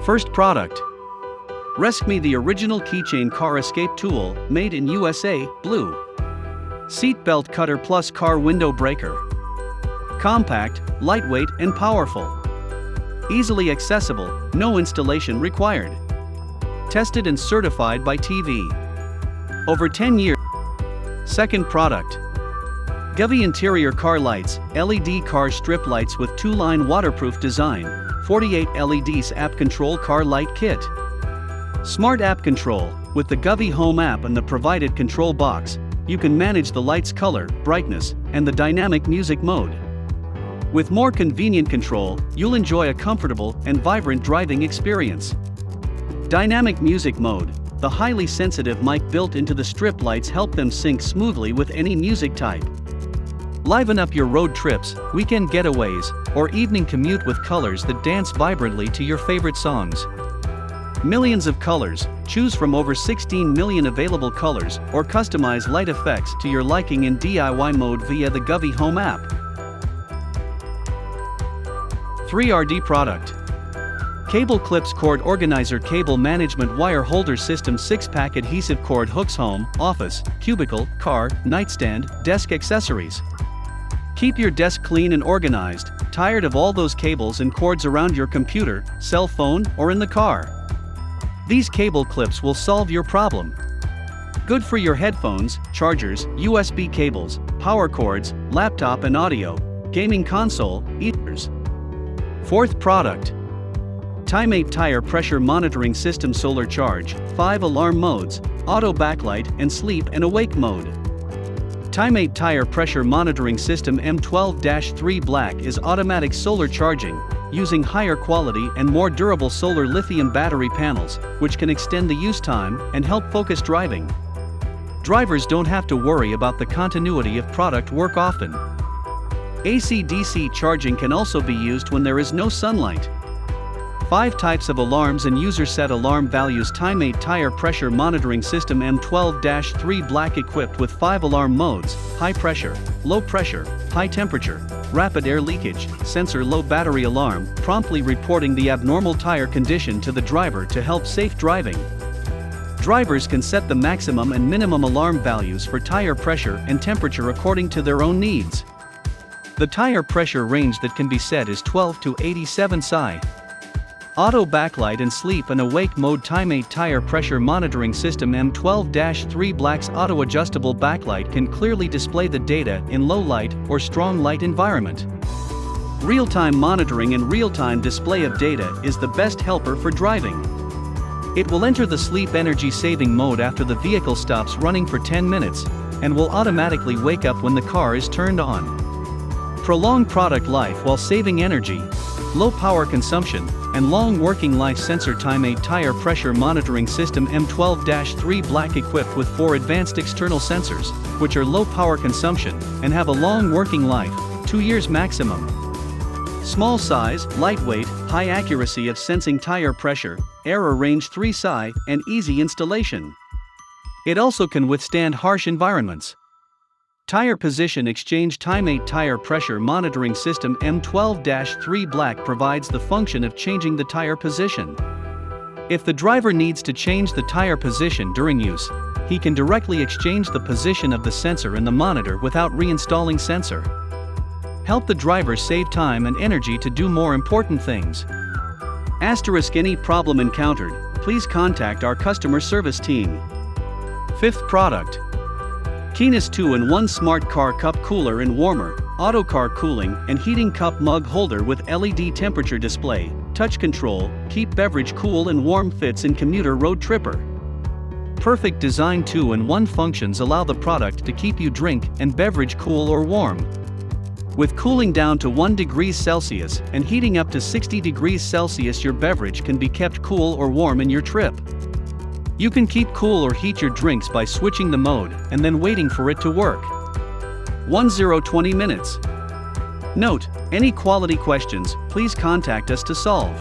First product. Resqme, the original keychain car escape tool, made in USA, blue. Seat belt cutter plus car window breaker. Compact, lightweight and powerful. Easily accessible, no installation required. Tested and certified by TV. Over 10 years. Second product. Govee interior car lights, LED car strip lights with 2-line waterproof design, 48 LEDs app control car light kit. Smart app control. With the Govee Home app and the provided control box, you can manage the light's color, brightness, and the dynamic music mode. With more convenient control, you'll enjoy a comfortable and vibrant driving experience. Dynamic music mode. The highly sensitive mic built into the strip lights help them sync smoothly with any music type. Liven up your road trips, weekend getaways, or evening commute with colors that dance vibrantly to your favorite songs. Millions of colors. Choose from over 16 million available colors or customize light effects to your liking in DIY mode via the Govee Home app. 3RD product. Cable clips cord organizer cable management wire holder system 6-pack adhesive cord hooks home, office, cubicle, car, nightstand, desk accessories. Keep your desk clean and organized. Tired of all those cables and cords around your computer, cell phone, or in the car? These cable clips will solve your problem. Good for your headphones, chargers, USB cables, power cords, laptop and audio, gaming console, ears. Fourth product. Tymate tire pressure monitoring system solar charge, 5 alarm modes, auto backlight and sleep and awake mode. Tymate tire pressure monitoring system M12-3 Black is automatic solar charging, using higher quality and more durable solar lithium battery panels, which can extend the use time and help focus driving. Drivers don't have to worry about the continuity of product work often. AC/DC charging can also be used when there is no sunlight. 5 types of alarms and user-set alarm values. Tymate tire pressure monitoring system M12-3 Black equipped with 5 alarm modes: high pressure, low pressure, high temperature, rapid air leakage, sensor low battery alarm, promptly reporting the abnormal tire condition to the driver to help safe driving. Drivers can set the maximum and minimum alarm values for tire pressure and temperature according to their own needs. The tire pressure range that can be set is 12 to 87 psi. Auto backlight and sleep and awake mode. Tymate tire pressure monitoring system M12-3 Black's auto adjustable backlight can clearly display the data in low light or strong light environment. Real-time monitoring and real-time display of data is the best helper for driving. It will enter the sleep energy saving mode after the vehicle stops running for 10 minutes, and will automatically wake up when the car is turned on. Prolong product life while saving energy, low power consumption, and long working life. Sensor Tymate tire pressure monitoring system M12-3 Black equipped with 4 advanced external sensors, which are low power consumption and have a long working life, 2 years maximum. Small size, lightweight, high accuracy of sensing tire pressure, error range 3 psi, and easy installation. It also can withstand harsh environments. Tire position exchange. Tymate tire pressure monitoring system M12-3 Black provides the function of changing the tire position. If the driver needs to change the tire position during use, he can directly exchange the position of the sensor in the monitor without reinstalling sensor. Help the driver save time and energy to do more important things. Any problem encountered, please contact our customer service team. Fifth product. KEYNICE 2-in-1 Smart Car Cup Cooler and Warmer, Auto Car Cooling and Heating Cup Mug Holder with LED temperature display, touch control, keep beverage cool and warm. Fits in commuter road tripper. Perfect design. 2-in-1 functions allow the product to keep you drink and beverage cool or warm. With cooling down to 1 degrees Celsius and heating up to 60 degrees Celsius, your beverage can be kept cool or warm in your trip. You can keep cool or heat your drinks by switching the mode and then waiting for it to work. 20 minutes. Note: any quality questions, please contact us to solve.